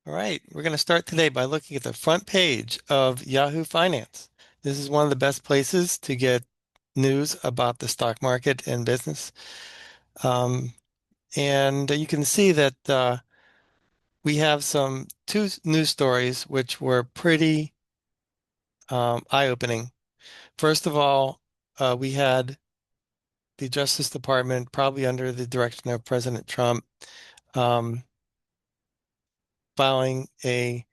All right, we're going to start today by looking at the front page of Yahoo Finance. This is one of the best places to get news about the stock market and business. Um, and you can see that we have two news stories which were pretty eye-opening. First of all, we had the Justice Department, probably under the direction of President Trump, um, filing a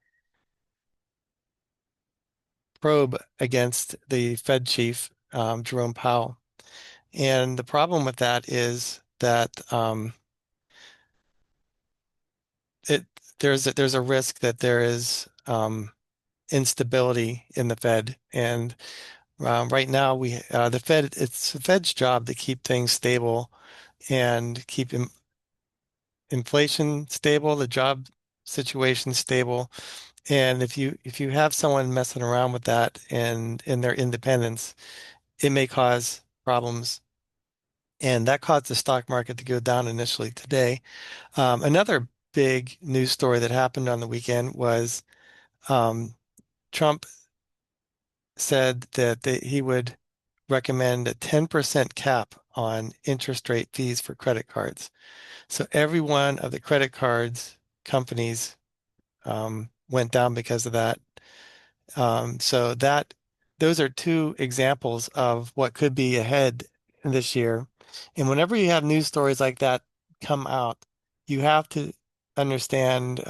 probe against the Fed chief, Jerome Powell. And the problem with that is that it there's a risk that there is instability in the Fed. And right now, it's the Fed's job to keep things stable and keep inflation stable, the job situation stable. And if you have someone messing around with that and in their independence, it may cause problems. And that caused the stock market to go down initially today. Another big news story that happened on the weekend was um, Trump said that he would recommend a 10% cap on interest rate fees for credit cards. So every one of the credit cards companies went down because of that. So those are two examples of what could be ahead this year. And whenever you have news stories like that come out, you have to understand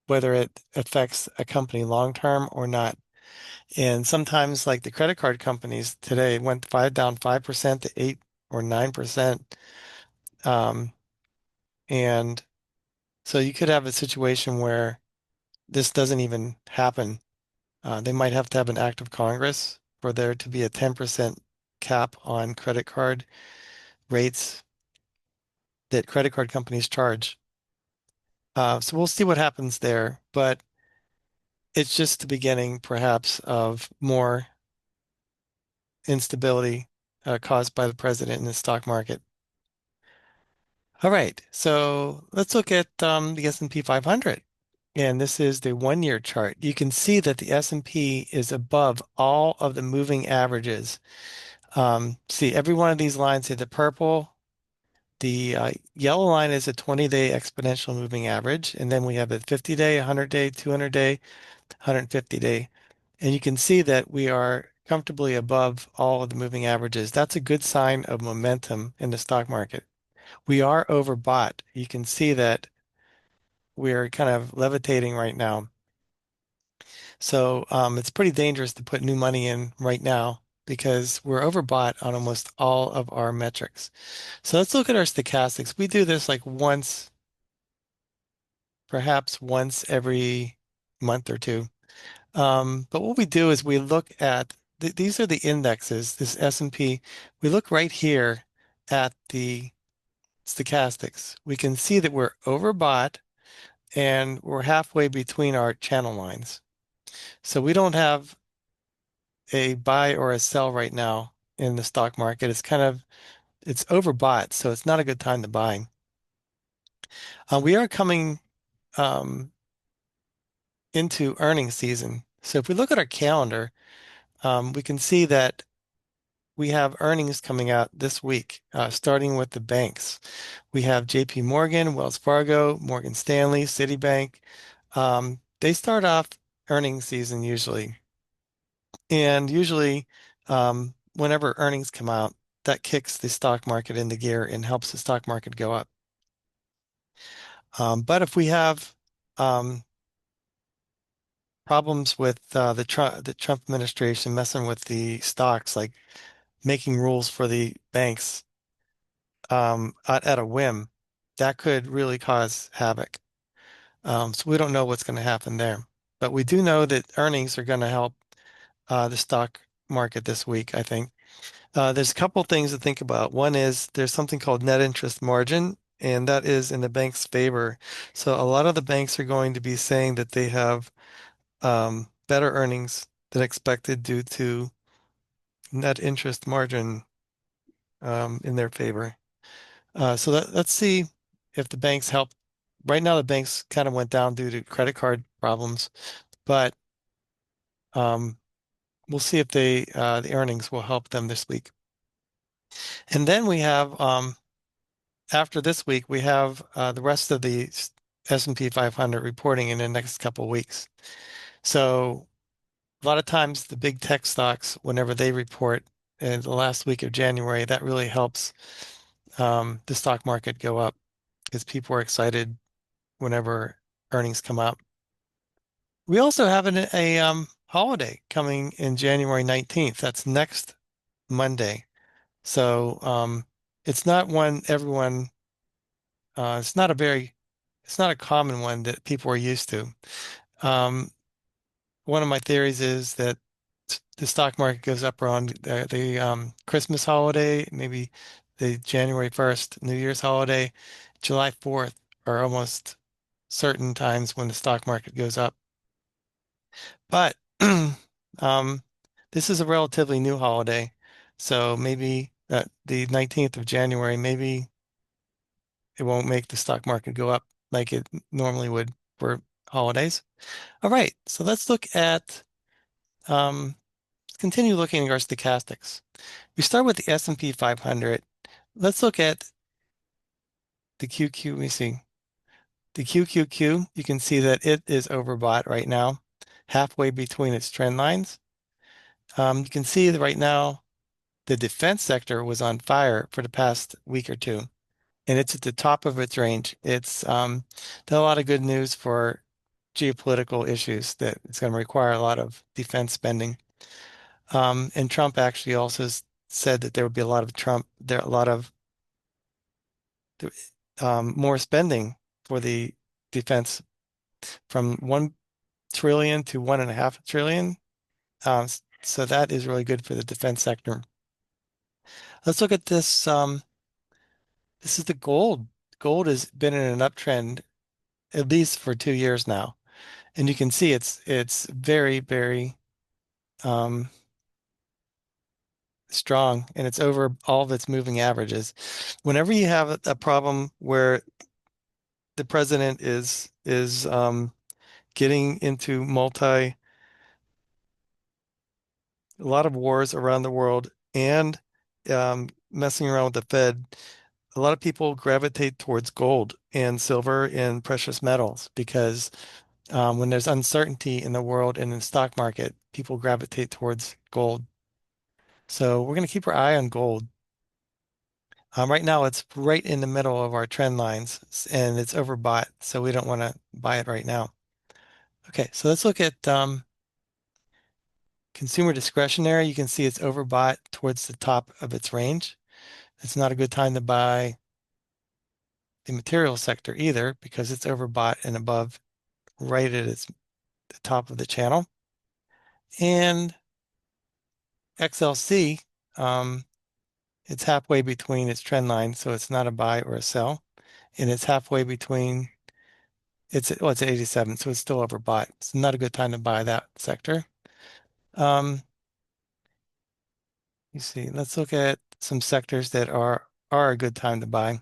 whether it affects a company long term or not. And sometimes, like the credit card companies today, went down 5% to 8 or 9%. Um, and so you could have a situation where this doesn't even happen. They might have to have an act of Congress for there to be a 10% cap on credit card rates that credit card companies charge. So we'll see what happens there, but it's just the beginning, perhaps, of more instability caused by the president in the stock market. All right, so let's look at the S&P 500. And this is the 1 year chart. You can see that the S&P is above all of the moving averages. See, every one of these lines here, the purple, the yellow line is a 20-day exponential moving average. And then we have a 50-day, 100-day, 200-day, 150-day. And you can see that we are comfortably above all of the moving averages. That's a good sign of momentum in the stock market. We are overbought. You can see that we're kind of levitating right now. So it's pretty dangerous to put new money in right now because we're overbought on almost all of our metrics. So let's look at our stochastics. We do this like once, perhaps once every month or two. But what we do is we look at these are the indexes, this S&P. We look right here at the stochastics. We can see that we're overbought and we're halfway between our channel lines. So we don't have a buy or a sell right now in the stock market. It's overbought, so it's not a good time to buy. We are coming um, into earnings season. So if we look at our calendar, we can see that we have earnings coming out this week, starting with the banks. We have JP Morgan, Wells Fargo, Morgan Stanley, Citibank. They start off earnings season usually. And usually, whenever earnings come out, that kicks the stock market into gear and helps the stock market go up. But if we have um, problems with the Trump administration messing with the stocks, like making rules for the banks at a whim, that could really cause havoc. So we don't know what's going to happen there. But we do know that earnings are going to help the stock market this week, I think. There's a couple things to think about. One is there's something called net interest margin, and that is in the bank's favor. So a lot of the banks are going to be saying that they have better earnings than expected due to net interest margin in their favor. So let's see if the banks help right now the banks kind of went down due to credit card problems, but um, we'll see if the earnings will help them this week. And then we have after this week we have the rest of the S&P 500 reporting in the next couple of weeks. So a lot of times the big tech stocks, whenever they report in the last week of January, that really helps the stock market go up because people are excited whenever earnings come out. We also have a holiday coming in January 19th. That's next Monday. So it's not one everyone, it's not a very, it's not a common one that people are used to. Um, One of my theories is that the stock market goes up around the Christmas holiday, maybe the January 1st, New Year's holiday, July 4th are almost certain times when the stock market goes up. But um, this is a relatively new holiday, so maybe the 19th of January, maybe it won't make the stock market go up like it normally would for holidays. All right, so let's look at um, continue looking at our stochastics. We start with the S&P 500. Let's look at the QQ. Let me see. The QQQ, you can see that it is overbought right now, halfway between its trend lines. You can see that right now the defense sector was on fire for the past week or two, and it's at the top of its range. It's done a lot of good news for geopolitical issues that it's going to require a lot of defense spending. And Trump actually also said that there would be a lot of a lot of more spending for the defense from 1 trillion to 1.5 trillion. So that is really good for the defense sector. Let's look at this. This is the gold. Gold has been in an uptrend at least for 2 years now, and you can see it's very, very um, strong, and it's over all of its moving averages. Whenever you have a problem where the president is getting into a lot of wars around the world and messing around with the Fed, a lot of people gravitate towards gold and silver and precious metals because when there's uncertainty in the world and in the stock market, people gravitate towards gold. So we're going to keep our eye on gold. Right now, it's right in the middle of our trend lines and it's overbought, so we don't want to buy it right now. Okay, so let's look at consumer discretionary. You can see it's overbought towards the top of its range. It's not a good time to buy the material sector either because it's overbought and above right at the top of the channel. And XLC, it's halfway between its trend line, so it's not a buy or a sell. And it's halfway between it's at 87, so it's still overbought. It's not a good time to buy that sector. Um, you see, let's look at some sectors that are a good time to buy.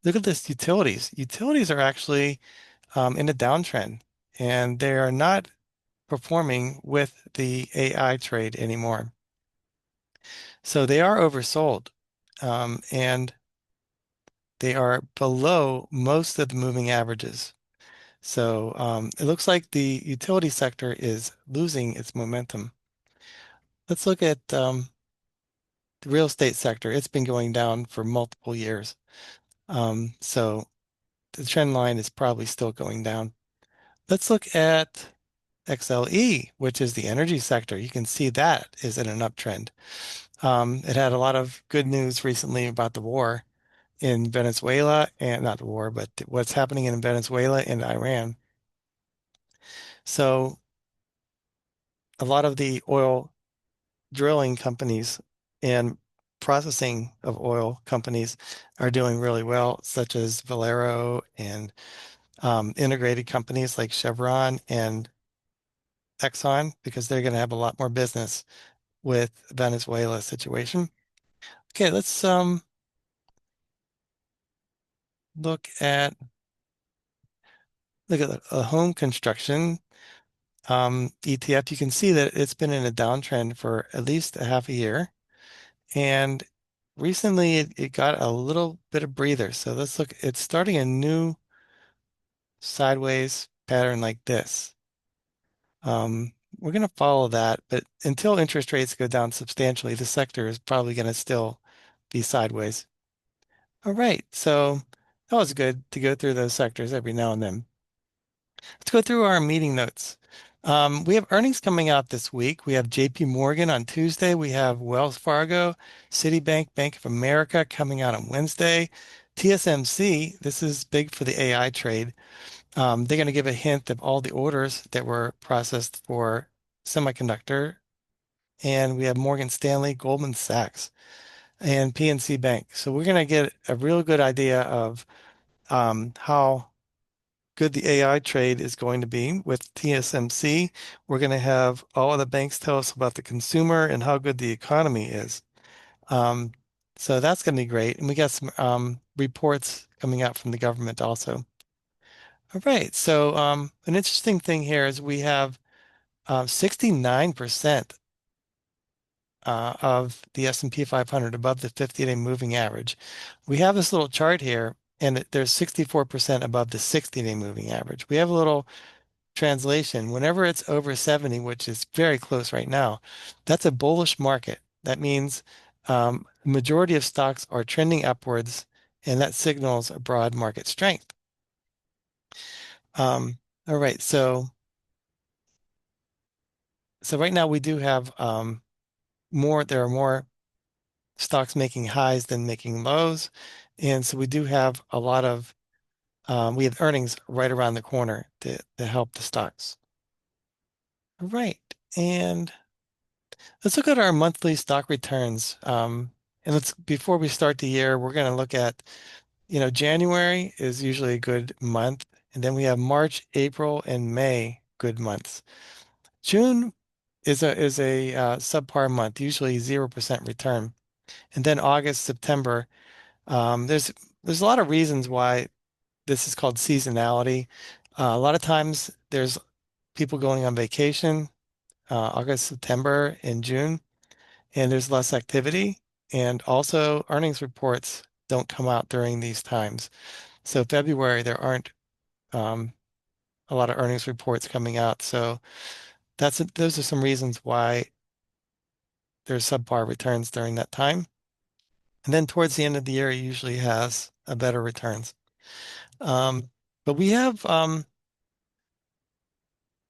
Look at this utilities. Utilities are actually in a downtrend, and they are not performing with the AI trade anymore. So they are oversold, and they are below most of the moving averages. So it looks like the utility sector is losing its momentum. Let's look at the real estate sector. It's been going down for multiple years. So the trend line is probably still going down. Let's look at XLE, which is the energy sector. You can see that is in an uptrend. It had a lot of good news recently about the war in Venezuela, and not the war, but what's happening in Venezuela and Iran. So a lot of the oil drilling companies and processing of oil companies are doing really well, such as Valero and integrated companies like Chevron and Exxon, because they're going to have a lot more business with Venezuela situation. Okay, let's look at Look at the home construction ETF. You can see that it's been in a downtrend for at least a half a year. And recently it got a little bit of breather. So let's look, it's starting a new sideways pattern like this. We're going to follow that, but until interest rates go down substantially, the sector is probably going to still be sideways. All right, so that was good to go through those sectors every now and then. Let's go through our meeting notes. We have earnings coming out this week. We have JP Morgan on Tuesday. We have Wells Fargo, Citibank, Bank of America coming out on Wednesday. TSMC, this is big for the AI trade. They're going to give a hint of all the orders that were processed for semiconductor. And we have Morgan Stanley, Goldman Sachs, and PNC Bank. So we're going to get a real good idea of how good the AI trade is going to be with TSMC. We're going to have all of the banks tell us about the consumer and how good the economy is. Um, so that's going to be great. And we got some reports coming out from the government also. All right. So an interesting thing here is we have 69% of the S&P 500 above the 50-day moving average. We have this little chart here, and there's 64% above the 60-day moving average. We have a little translation. Whenever it's over 70, which is very close right now, that's a bullish market. That means majority of stocks are trending upwards, and that signals a broad market strength. All right, so right now we do have there are more stocks making highs than making lows. And so we do have a lot of, we have earnings right around the corner to help the stocks. All right. And let's look at our monthly stock returns. And before we start the year, we're going to look at, January is usually a good month. And then we have March, April, and May, good months. June is a subpar month, usually 0% return. And then August, September, there's a lot of reasons why this is called seasonality. A lot of times there's people going on vacation, August, September, and June, and there's less activity. And also earnings reports don't come out during these times. So February, there aren't um, a lot of earnings reports coming out. So those are some reasons why there's subpar returns during that time. And then towards the end of the year, it usually has a better returns. But we have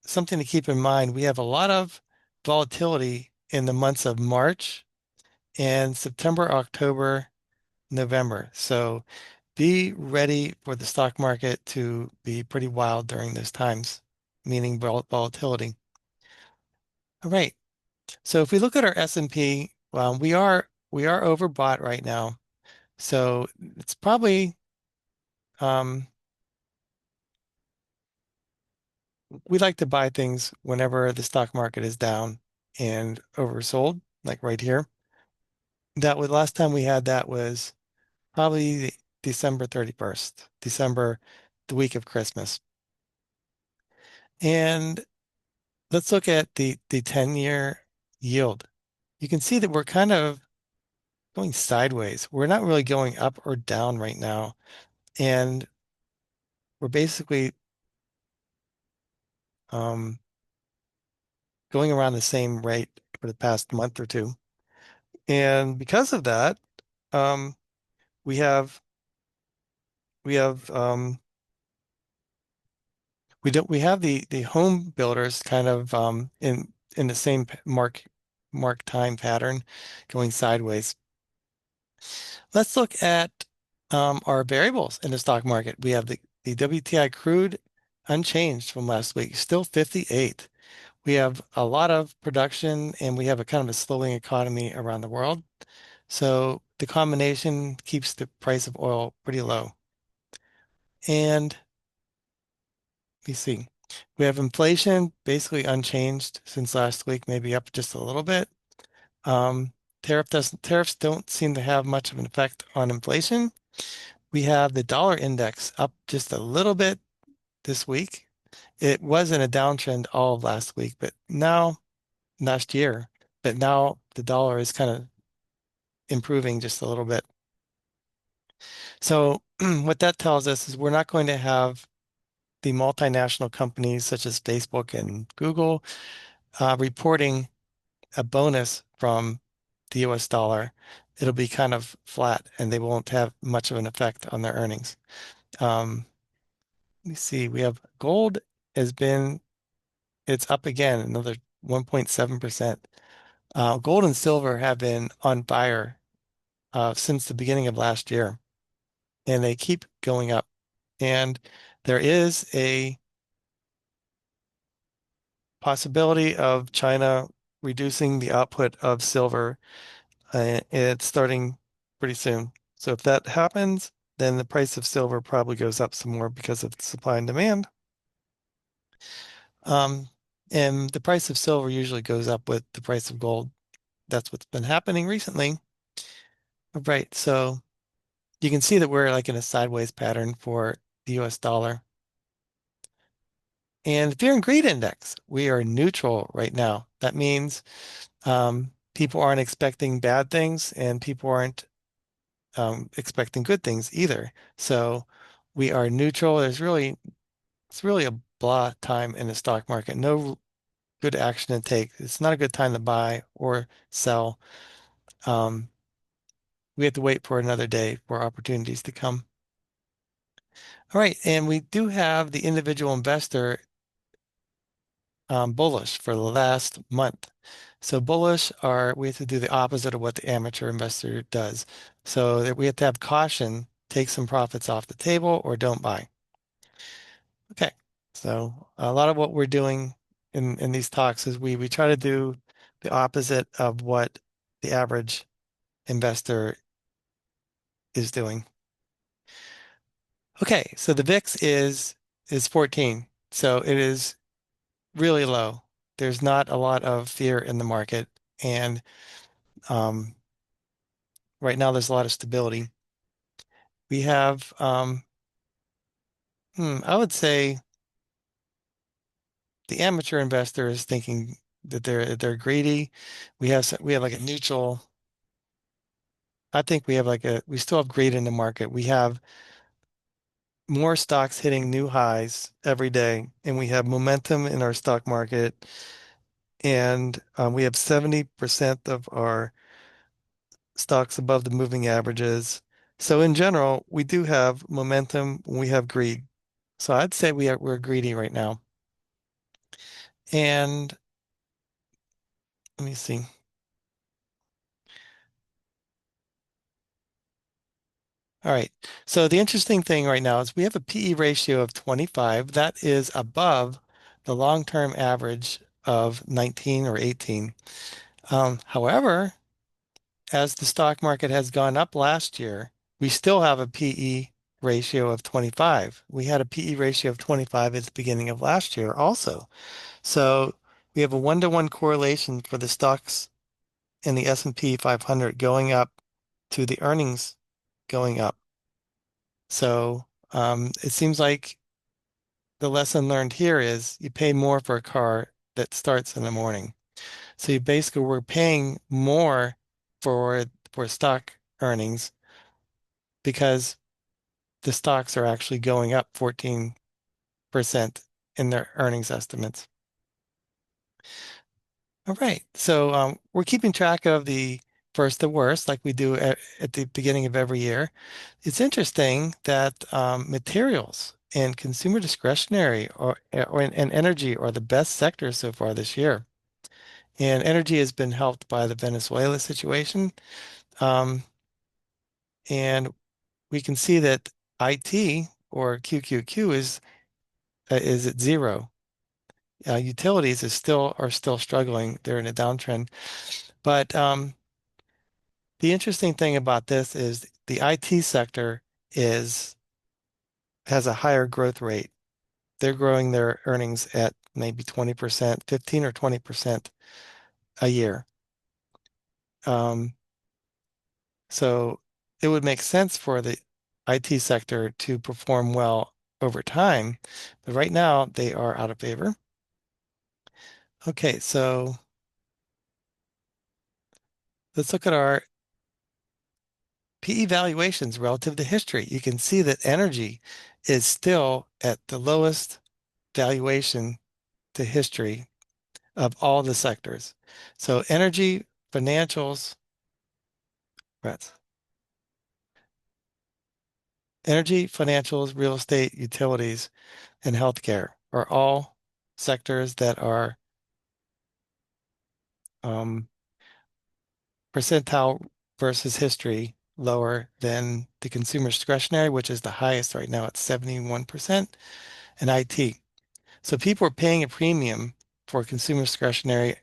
something to keep in mind. We have a lot of volatility in the months of March and September, October, November. So be ready for the stock market to be pretty wild during those times, meaning volatility. All right. So if we look at our S&P, well, we are overbought right now. So it's probably um, we like to buy things whenever the stock market is down and oversold, like right here. That was last time we had that was probably December 31st, December, the week of Christmas. And let's look at the 10-year yield. You can see that we're kind of going sideways. We're not really going up or down right now. And we're basically um, going around the same rate for the past month or two. And because of that, um, we have we have we have the home builders kind of in the same mark time pattern going sideways. Let's look at our variables in the stock market. We have the WTI crude unchanged from last week, still 58. We have a lot of production and we have a kind of a slowing economy around the world. So the combination keeps the price of oil pretty low. And let me see. We have inflation basically unchanged since last week, maybe up just a little bit. Um, tariffs don't seem to have much of an effect on inflation. We have the dollar index up just a little bit this week. It was in a downtrend all of last week, but now last year, but now the dollar is kind of improving just a little bit. So what that tells us is we're not going to have the multinational companies such as Facebook and Google reporting a bonus from the US dollar. It'll be kind of flat and they won't have much of an effect on their earnings. Let me see, we have gold has been, it's up again, another 1.7%. Gold and silver have been on fire since the beginning of last year, and they keep going up. And there is a possibility of China reducing the output of silver. It's starting pretty soon. So if that happens, then the price of silver probably goes up some more because of supply and demand. Um, and the price of silver usually goes up with the price of gold. That's what's been happening recently. Right. So you can see that we're like in a sideways pattern for the US dollar. And fear and greed index, we are neutral right now. That means people aren't expecting bad things and people aren't expecting good things either. So we are neutral. It's really a blah time in the stock market. No good action to take. It's not a good time to buy or sell. Um, we have to wait for another day for opportunities to come. All right, and we do have the individual investor bullish for the last month. So bullish are we have to do the opposite of what the amateur investor does. So that we have to have caution, take some profits off the table or don't buy. Okay. So a lot of what we're doing in these talks is we try to do the opposite of what the average investor is doing. Okay, so the VIX is 14. So it is really low. There's not a lot of fear in the market. And um, right now there's a lot of stability. We have I would say the amateur investor is thinking that they're greedy. We have like a neutral. I think we have we still have greed in the market. We have more stocks hitting new highs every day, and we have momentum in our stock market. And we have 70% of our stocks above the moving averages. So in general, we do have momentum. We have greed. So I'd say we're greedy right now. And let me see. All right. So the interesting thing right now is we have a PE ratio of 25. That is above the long-term average of 19 or 18. However, as the stock market has gone up last year, we still have a PE ratio of 25. We had a PE ratio of 25 at the beginning of last year also. So we have a one-to-one correlation for the stocks in the S&P 500 going up to the earnings going up. So it seems like the lesson learned here is you pay more for a car that starts in the morning. So you basically we're paying more for stock earnings because the stocks are actually going up 14% in their earnings estimates. All right. So we're keeping track of the first to worst like we do at the beginning of every year. It's interesting that materials and consumer discretionary and energy are the best sectors so far this year. And energy has been helped by the Venezuela situation. Um, and we can see that IT or QQQ is at zero. Utilities are still struggling. They're in a downtrend. But the interesting thing about this is the IT sector is has a higher growth rate. They're growing their earnings at maybe 20%, 15 or 20% a year. Um, so it would make sense for the IT sector to perform well over time, but right now they are out of favor. Okay, so let's look at our PE valuations relative to history. You can see that energy is still at the lowest valuation to history of all the sectors. So energy, financials, right, energy, financials, real estate, utilities, and healthcare are all sectors that are um, percentile versus history lower than the consumer discretionary, which is the highest right now at 71%, and IT. So people are paying a premium for consumer discretionary,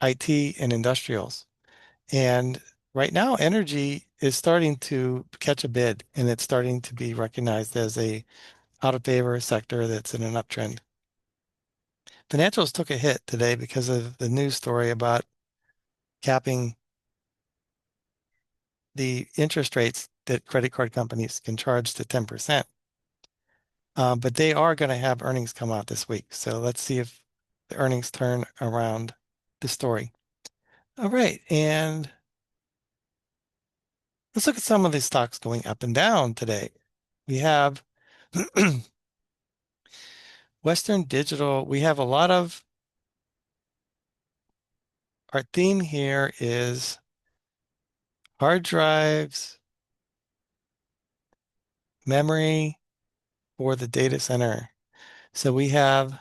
IT, and industrials. And right now, energy is starting to catch a bid, and it's starting to be recognized as a out of favor sector that's in an uptrend. Financials took a hit today because of the news story about capping the interest rates that credit card companies can charge to 10%. But they are going to have earnings come out this week. So let's see if the earnings turn around the story. All right. And let's look at some of the stocks going up and down today. We have Western Digital. We have a lot of our theme here is hard drives, memory for the data center. So we have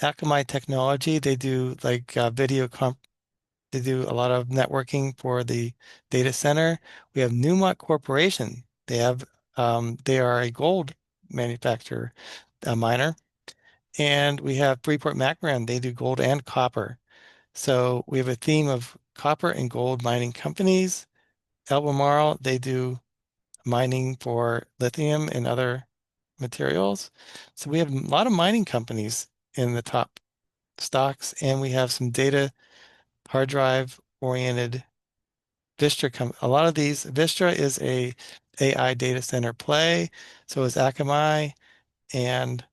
Akamai Technology. They do like video comp. They do a lot of networking for the data center. We have Newmont Corporation. They are a gold manufacturer, a miner. And we have Freeport-McMoRan. They do gold and copper. So we have a theme of copper and gold mining companies. Albemarle, they do mining for lithium and other materials. So we have a lot of mining companies in the top stocks, and we have some data hard drive oriented Vistra. A lot of these, Vistra is a AI data center play. So is Akamai and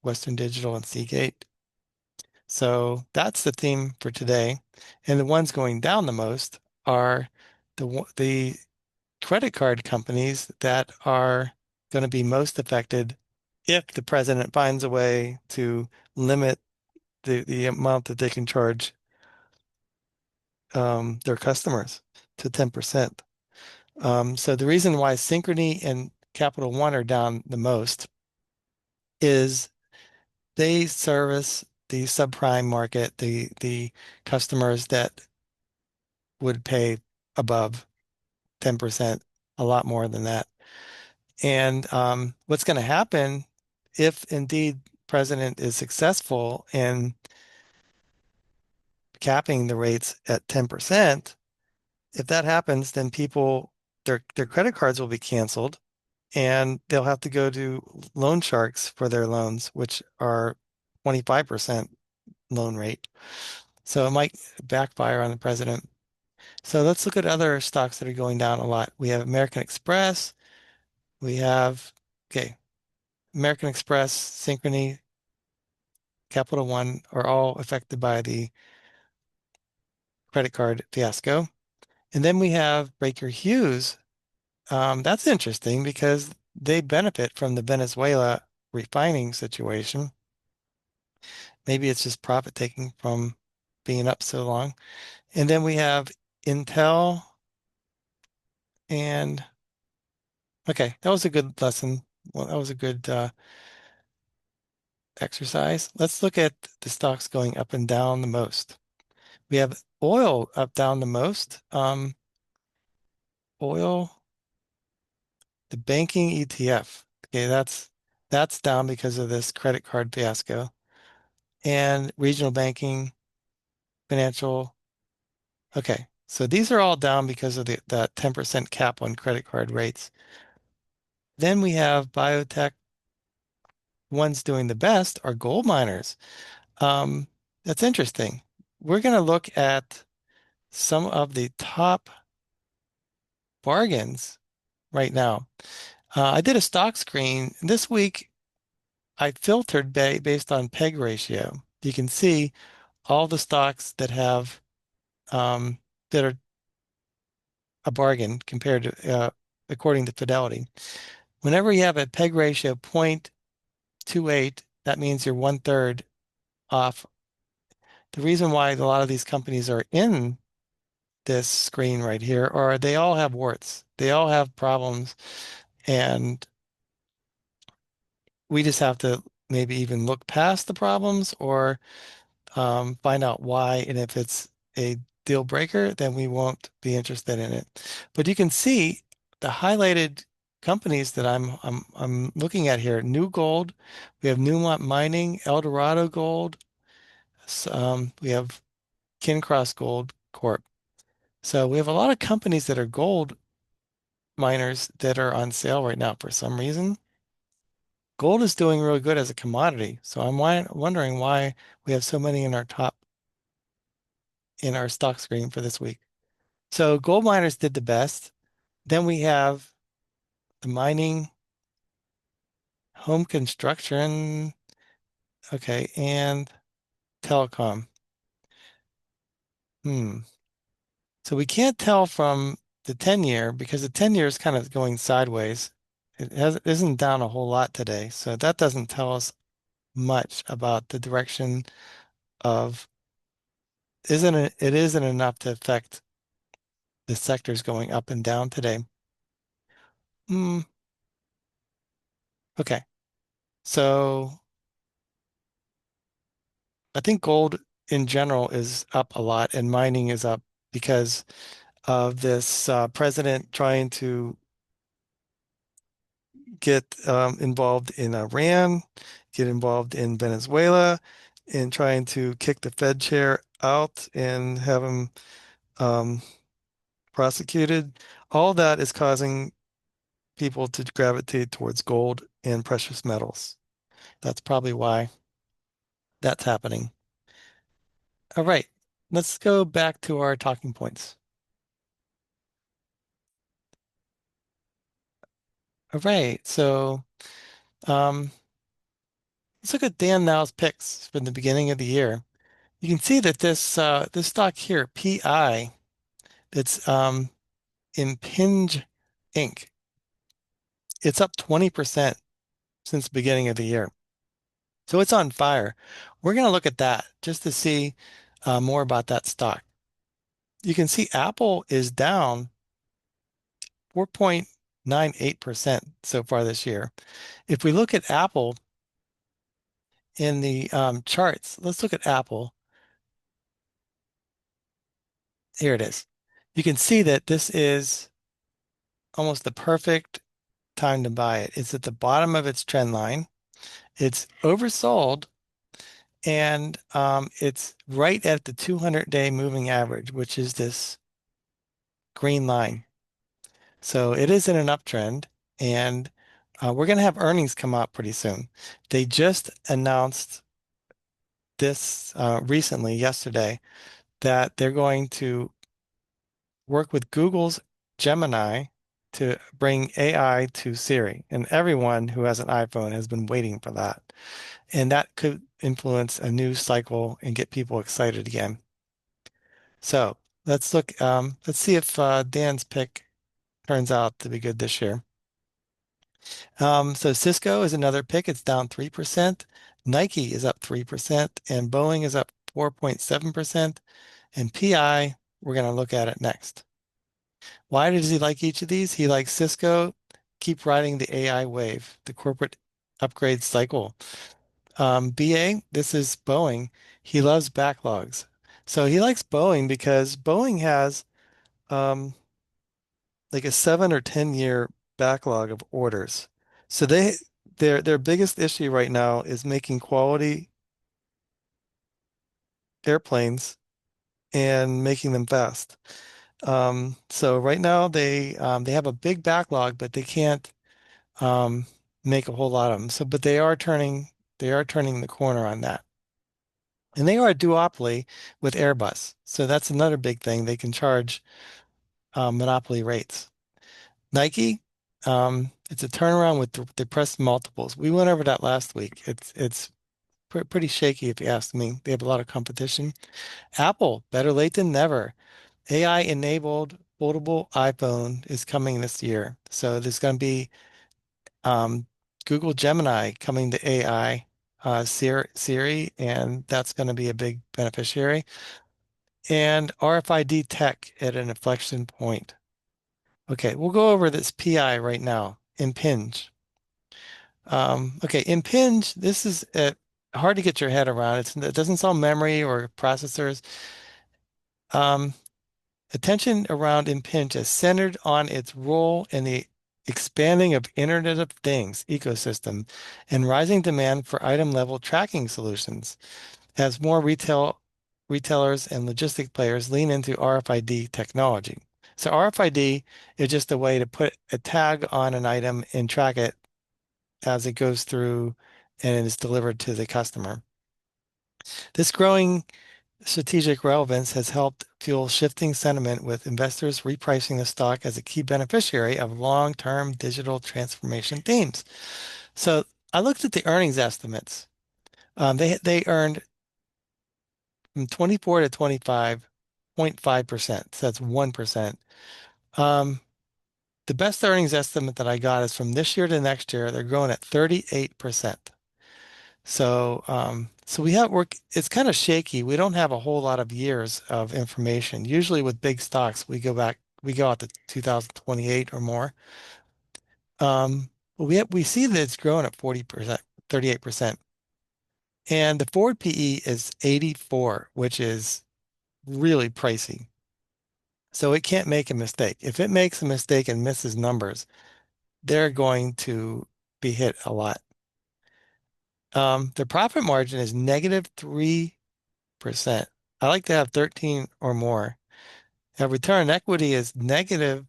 Western Digital and Seagate. So that's the theme for today. And the ones going down the most are the credit card companies that are going to be most affected if the president finds a way to limit the amount that they can charge their customers to 10%. So the reason why Synchrony and Capital One are down the most is they service the subprime market, the customers that would pay above 10%, a lot more than that. And what's going to happen if indeed president is successful in capping the rates at 10%, if that happens, then their credit cards will be canceled and they'll have to go to loan sharks for their loans, which are 25% loan rate. So it might backfire on the president. So let's look at other stocks that are going down a lot. We have American Express. We have, okay, American Express, Synchrony, Capital One are all affected by the credit card fiasco. And then we have Baker Hughes. That's interesting because they benefit from the Venezuela refining situation. Maybe it's just profit taking from being up so long. And then we have Intel and okay, that was a good lesson. Well, that was a good exercise. Let's look at the stocks going up and down the most. We have oil up down the most. Oil, the banking ETF. Okay, that's down because of this credit card fiasco. And regional banking, financial. Okay, so these are all down because of the 10% cap on credit card rates. Then we have biotech. Ones doing the best are gold miners. Um, that's interesting. We're going to look at some of the top bargains right now. I did a stock screen this week. I filtered based on peg ratio. You can see all the stocks that have that are a bargain compared to according to Fidelity. Whenever you have a peg ratio 0.28, that means you're one third off. The reason why a lot of these companies are in this screen right here are they all have warts. They all have problems, and we just have to maybe even look past the problems or find out why. And if it's a deal breaker, then we won't be interested in it. But you can see the highlighted companies that I'm looking at here. New Gold, we have Newmont Mining, Eldorado Gold, we have Kincross Gold Corp. So we have a lot of companies that are gold miners that are on sale right now for some reason. Gold is doing really good as a commodity. So I'm wondering why we have so many in our top in our stock screen for this week. So gold miners did the best. Then we have the mining, home construction, okay, and telecom. Hmm. So we can't tell from the 10-year because the 10-year is kind of going sideways. Isn't down a whole lot today. So that doesn't tell us much about the direction of it isn't enough to affect the sectors going up and down today. Hmm. Okay. So I think gold in general is up a lot and mining is up because of this president trying to get involved in Iran, get involved in Venezuela, and trying to kick the Fed chair out and have him um, prosecuted. All that is causing people to gravitate towards gold and precious metals. That's probably why that's happening. All right, let's go back to our talking points. All right, so um, let's look at Dan Now's picks from the beginning of the year. You can see that this stock here, PI, it's Impinj Inc. It's up 20% since the beginning of the year. So it's on fire. We're going to look at that just to see more about that stock. You can see Apple is down 4.98% so far this year. If we look at Apple in the charts, let's look at Apple. Here it is. You can see that this is almost the perfect time to buy it. It's at the bottom of its trend line. It's oversold and it's right at the 200-day moving average, which is this green line. So it is in an uptrend, and we're going to have earnings come out pretty soon. They just announced this recently, yesterday, that they're going to work with Google's Gemini to bring AI to Siri. And everyone who has an iPhone has been waiting for that. And that could influence a news cycle and get people excited again. So let's see if Dan's pick turns out to be good this year. So Cisco is another pick. It's down 3%. Nike is up 3%, and Boeing is up 4.7%. And PI, we're going to look at it next. Why does he like each of these? He likes Cisco, keep riding the AI wave, the corporate upgrade cycle. BA, this is Boeing. He loves backlogs. So he likes Boeing because Boeing has um, like a 7 or 10 year backlog of orders. So their biggest issue right now is making quality airplanes and making them fast. So right now they have a big backlog, but they can't um, make a whole lot of them. So, but they are turning the corner on that. And they are a duopoly with Airbus. So that's another big thing. They can charge monopoly rates. Nike, It's a turnaround with depressed multiples. We went over that last week. It's pretty shaky if you ask me. They have a lot of competition. Apple, better late than never. AI-enabled foldable iPhone is coming this year. So there's going to be um, Google Gemini coming to AI Siri, and that's going to be a big beneficiary. And RFID tech at an inflection point. Okay, we'll go over this PI right now. Impinge. Okay, Impinge, this is hard to get your head around. It doesn't sell memory or processors. Um, Attention around Impinge is centered on its role in the expanding of Internet of Things ecosystem and rising demand for item-level tracking solutions as more retailers and logistic players lean into RFID technology. So RFID is just a way to put a tag on an item and track it as it goes through and is delivered to the customer. This growing strategic relevance has helped fuel shifting sentiment with investors repricing the stock as a key beneficiary of long-term digital transformation themes. So I looked at the earnings estimates. They earned from 24 to 25.5%. So that's 1%. Um, the best earnings estimate that I got is from this year to next year. They're growing at 38%. So we have work. It's kind of shaky. We don't have a whole lot of years of information. Usually with big stocks, we go out to 2028 or more. But we see that it's growing at 40%, 38%. And the forward PE is 84, which is really pricey. So it can't make a mistake. If it makes a mistake and misses numbers, they're going to be hit a lot. The profit margin is negative 3%. I like to have 13 or more. Now, return on equity is negative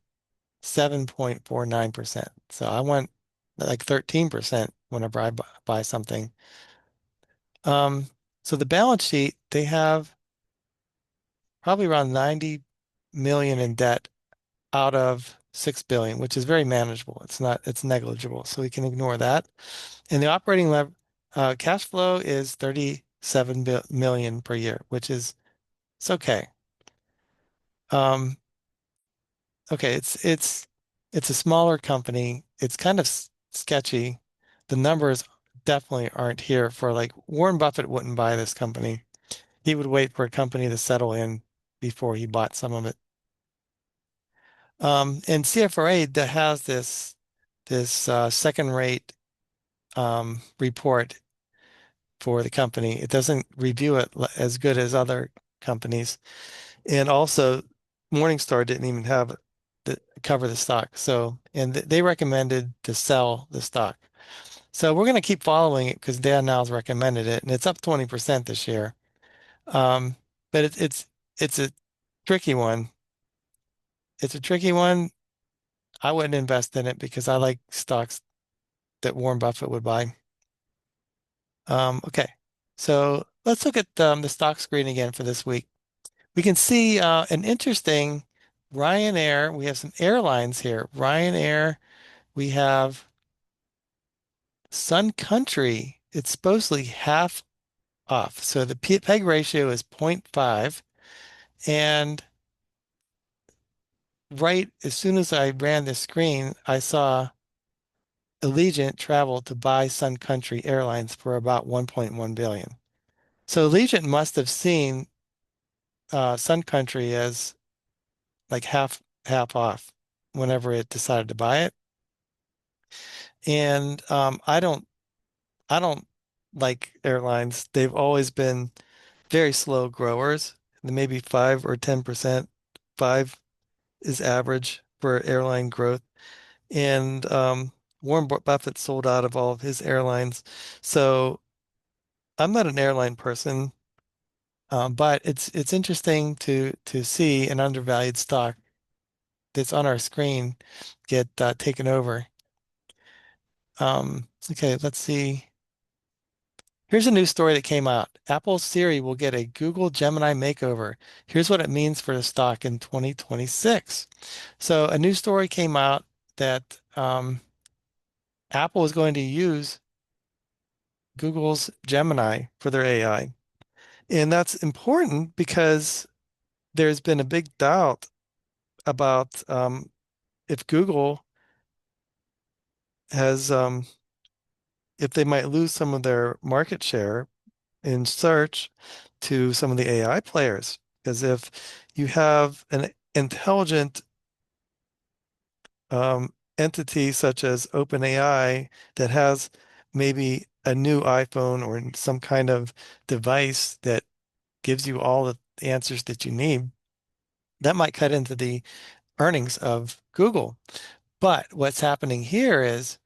7.49%. So I want like 13% whenever I buy something. Um, so the balance sheet, they have probably around 90 million in debt out of 6 billion, which is very manageable. It's negligible. So we can ignore that. And the operating cash flow is 37 million per year, which is it's okay. Um, okay, it's a smaller company. It's kind of sketchy. The numbers definitely aren't here for like Warren Buffett wouldn't buy this company. He would wait for a company to settle in before he bought some of it. And CFRA that has this second rate report for the company. It doesn't review it as good as other companies. And also, Morningstar didn't even have cover the stock. So, and they recommended to sell the stock. So we're going to keep following it because Dan Now's recommended it, and it's up 20% this year. Um, but it's a tricky one. It's a tricky one. I wouldn't invest in it because I like stocks that Warren Buffett would buy. Okay, so let's look at the stock screen again for this week. We can see an interesting Ryanair. We have some airlines here. Ryanair, we have Sun Country. It's supposedly half off. So the PEG ratio is 0.5. And right as soon as I ran the screen, I saw Allegiant travel to buy Sun Country Airlines for about 1.1 billion. So Allegiant must have seen Sun Country as like half off whenever it decided to buy it. And I don't like airlines. They've always been very slow growers. Maybe 5 or 10%. Five is average for airline growth. And Warren Buffett sold out of all of his airlines. So I'm not an airline person, but it's interesting to see an undervalued stock that's on our screen get taken over. Okay, let's see. Here's a new story that came out. Apple Siri will get a Google Gemini makeover. Here's what it means for the stock in 2026. So a new story came out that Apple is going to use Google's Gemini for their AI. And that's important because there's been a big doubt about if Google has, if they might lose some of their market share in search to some of the AI players. Because if you have an intelligent entity such as OpenAI that has maybe a new iPhone or some kind of device that gives you all the answers that you need, that might cut into the earnings of Google. But what's happening here is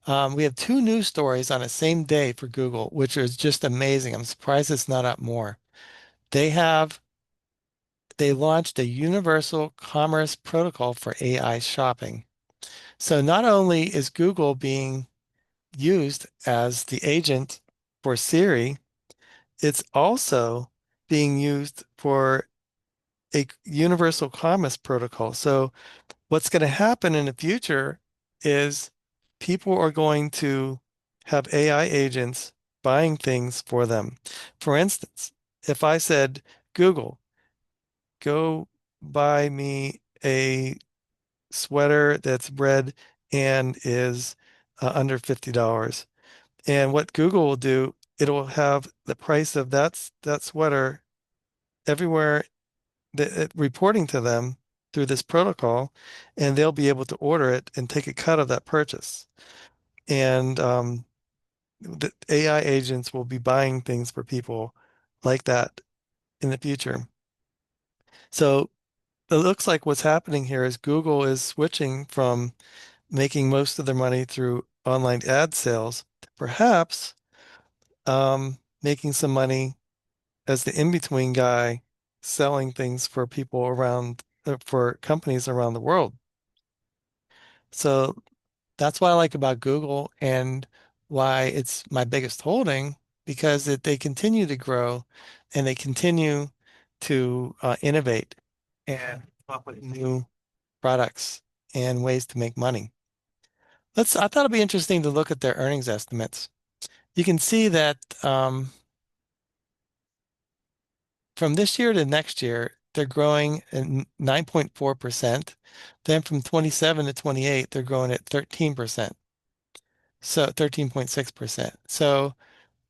we have two news stories on the same day for Google, which is just amazing. I'm surprised it's not up more. They have they launched a universal commerce protocol for AI shopping. So not only is Google being used as the agent for Siri, it's also being used for a universal commerce protocol. So what's going to happen in the future is people are going to have AI agents buying things for them. For instance, if I said, Google, go buy me a sweater that's red and is under $50. And what Google will do, it'll have the price of that sweater everywhere reporting to them through this protocol, and they'll be able to order it and take a cut of that purchase. And the AI agents will be buying things for people like that in the future. So it looks like what's happening here is Google is switching from making most of their money through online ad sales to perhaps making some money as the in-between guy selling things for people around, for companies around the world. So that's what I like about Google and why it's my biggest holding because they continue to grow and they continue to innovate and come up with new products and ways to make money. I thought it'd be interesting to look at their earnings estimates. You can see that from this year to next year, they're growing at 9.4%. Then from 27 to 28, they're growing at 13%. So 13.6%. So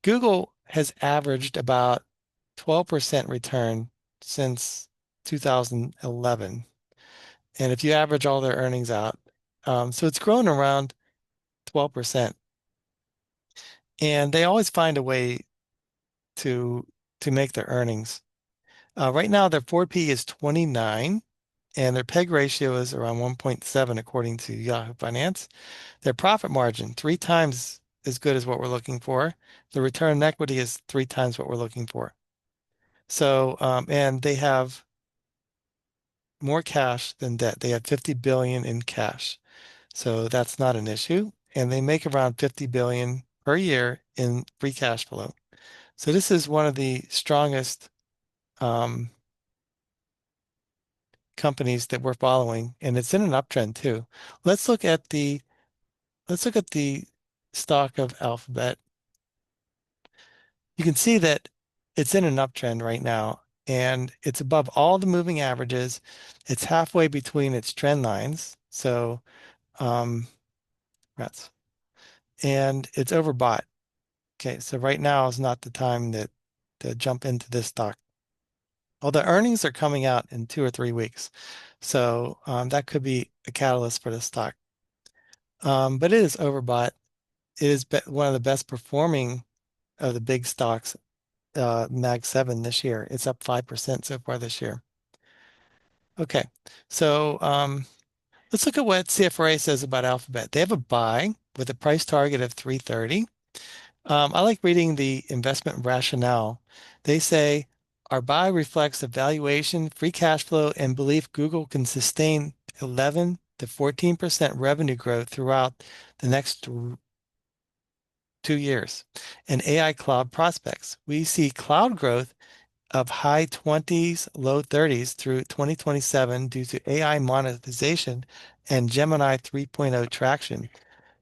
Google has averaged about 12% return since 2011. And if you average all their earnings out, so it's grown around 12%. And they always find a way to to make their earnings. Right now, their forward P is 29, and their PEG ratio is around 1.7, according to Yahoo Finance. Their profit margin, three times as good as what we're looking for. The return on equity is three times what we're looking for. So, and they have more cash than debt. They have 50 billion in cash. So that's not an issue. And they make around 50 billion per year in free cash flow. So this is one of the strongest um, companies that we're following, and it's in an uptrend too. Let's look at the let's look at the stock of Alphabet. You can see that it's in an uptrend right now, and it's above all the moving averages. It's halfway between its trend lines. So um, that's and it's overbought. Okay, so right now is not the time that to jump into this stock. Well, the earnings are coming out in 2 or 3 weeks, so that could be a catalyst for the stock. But it is overbought. It is one of the best performing of the big stocks, Mag 7 this year. It's up 5% so far this year. Okay, so let's look at what CFRA says about Alphabet. They have a buy with a price target of 330. I like reading the investment rationale. They say our buy reflects the valuation, free cash flow, and belief Google can sustain 11 to 14% revenue growth throughout the next 2 years. And AI cloud prospects. We see cloud growth of high 20s, low 30s through 2027 due to AI monetization and Gemini 3.0 traction.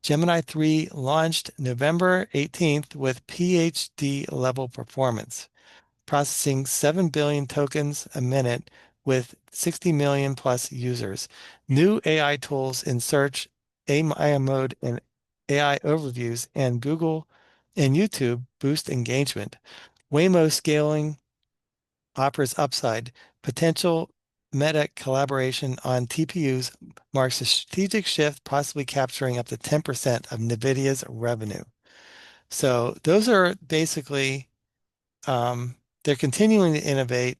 Gemini 3 launched November 18th with PhD level performance, processing 7 billion tokens a minute with 60 million plus users. New AI tools in search, AI mode, and AI overviews, and Google and YouTube boost engagement. Waymo scaling offers upside. Potential meta collaboration on TPUs marks a strategic shift, possibly capturing up to 10% of NVIDIA's revenue. So those are basically, um, they're continuing to innovate.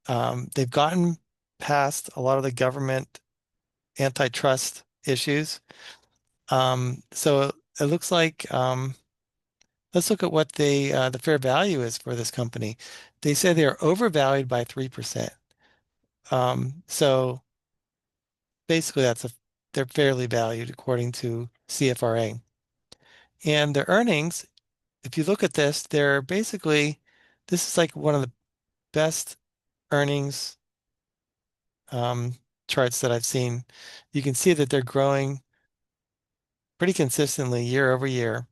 They've gotten past a lot of the government antitrust issues. So it looks like, let's look at what the fair value is for this company. They say they are overvalued by 3%. So basically they're fairly valued according to CFRA. And their earnings, if you look at this, they're basically, this is like one of the best earnings um, charts that I've seen. You can see that they're growing pretty consistently year over year,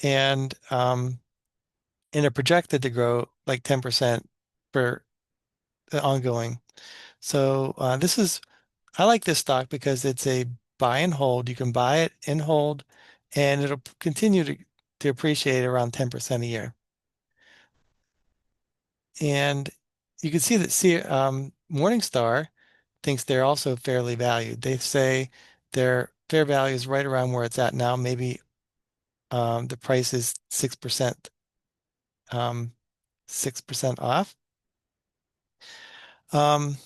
and are projected to grow like 10% for the ongoing. So I like this stock because it's a buy and hold. You can buy it and hold, and it'll continue to appreciate around 10% a year. And you can see that Morningstar thinks they're also fairly valued. They say their fair value is right around where it's at now. Maybe the price is um, 6% off. Um,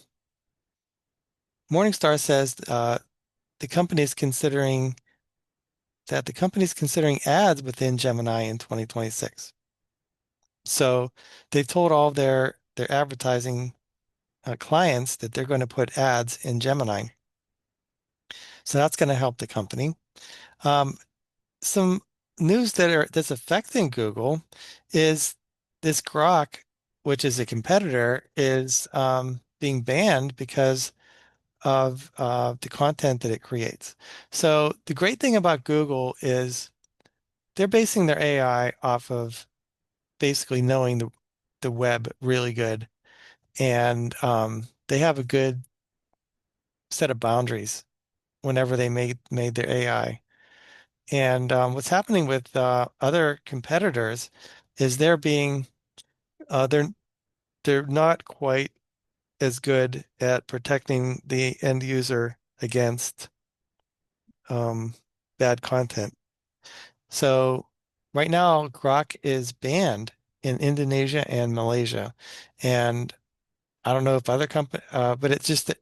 Morningstar says the company is considering the company's considering ads within Gemini in 2026. So they've told all of their advertising clients that they're going to put ads in Gemini. So that's going to help the company. Um, some news that's affecting Google is this Grok, which is a competitor, is being banned because of the content that it creates. So the great thing about Google is they're basing their AI off of basically knowing the web really good, and they have a good set of boundaries whenever they made their AI. And what's happening with other competitors is they're they're not quite as good at protecting the end user against um, bad content. So right now, Grok is banned in Indonesia and Malaysia, and I don't know if other company, but it's just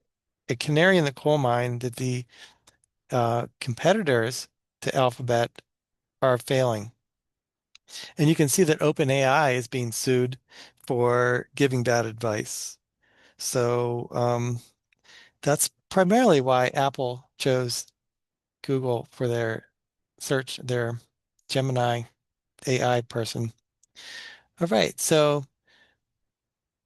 a canary in the coal mine that the competitors to Alphabet are failing. And you can see that OpenAI is being sued for giving bad advice. So that's primarily why Apple chose Google for their Gemini AI person. All right, so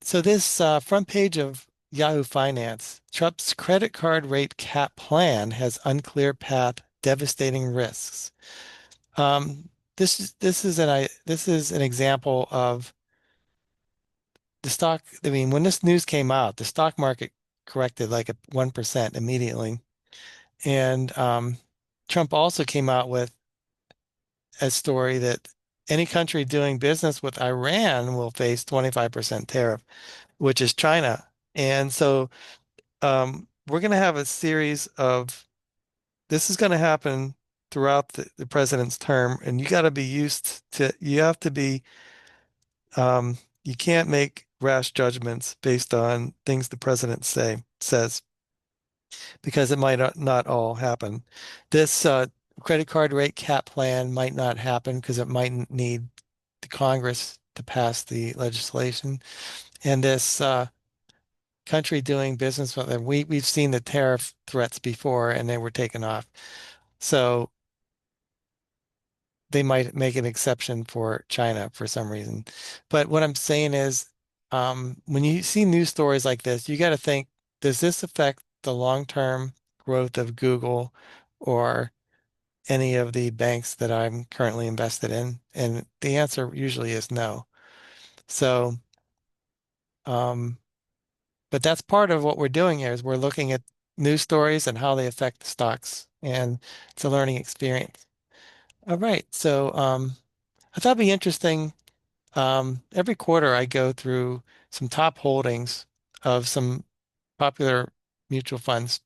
this front page of Yahoo Finance, Trump's credit card rate cap plan has unclear path, devastating risks. This is an example of the stock. I mean, when this news came out, the stock market corrected like 1% immediately, and Trump also came out with a story that any country doing business with Iran will face 25% tariff, which is China. And so we're going to have a series of this is going to happen throughout the president's term, and you got to be used to, you have to be, you can't make rash judgments based on things the president says because it might not all happen. This credit card rate cap plan might not happen because it might need the Congress to pass the legislation. And this country doing business with them, we've seen the tariff threats before and they were taken off. So they might make an exception for China for some reason. But what I'm saying is, when you see news stories like this, you got to think, does this affect the long-term growth of Google or any of the banks that I'm currently invested in? And the answer usually is no. So, um, but that's part of what we're doing here is we're looking at news stories and how they affect the stocks, and it's a learning experience. All right. So, I thought it'd be interesting. Every quarter I go through some top holdings of some popular mutual funds.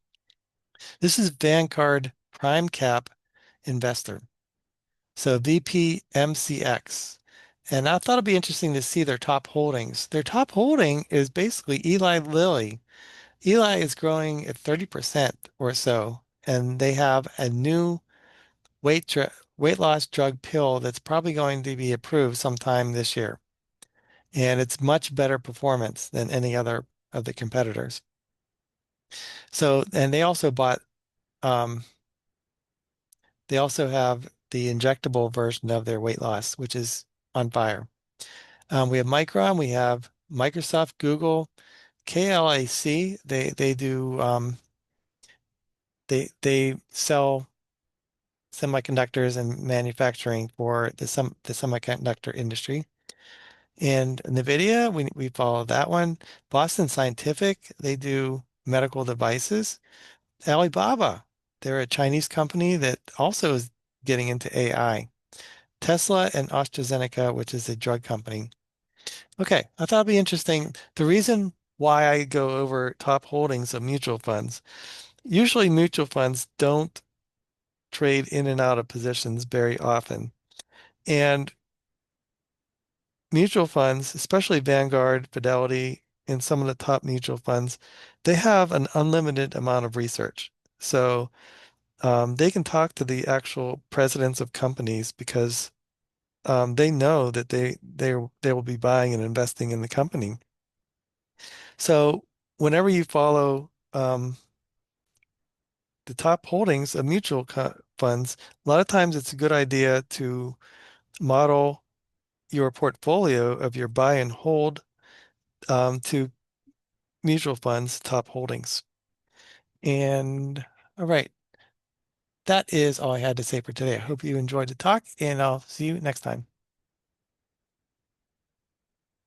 This is Vanguard Prime Cap Investor. So VPMCX. And I thought it'd be interesting to see their top holdings. Their top holding is basically Eli Lilly. Eli is growing at 30% or so, and they have a new weight loss drug pill that's probably going to be approved sometime this year. And it's much better performance than any other of the competitors. So, and um, they also have the injectable version of their weight loss, which is on fire. We have Micron, we have Microsoft, Google, KLAC. They do they sell semiconductors and manufacturing for the semiconductor industry. And NVIDIA, we follow that one. Boston Scientific, they do medical devices. Alibaba, they're a Chinese company that also is getting into AI. Tesla and AstraZeneca, which is a drug company. Okay, I thought it'd be interesting. The reason why I go over top holdings of mutual funds, usually mutual funds don't trade in and out of positions very often. And mutual funds, especially Vanguard, Fidelity, and some of the top mutual funds, they have an unlimited amount of research. So they can talk to the actual presidents of companies because they know that they will be buying and investing in the company. So whenever you follow the top holdings of funds, a lot of times it's a good idea to model your portfolio of your buy and hold to mutual funds top holdings. And all right, that is all I had to say for today. I hope you enjoyed the talk, and I'll see you next time.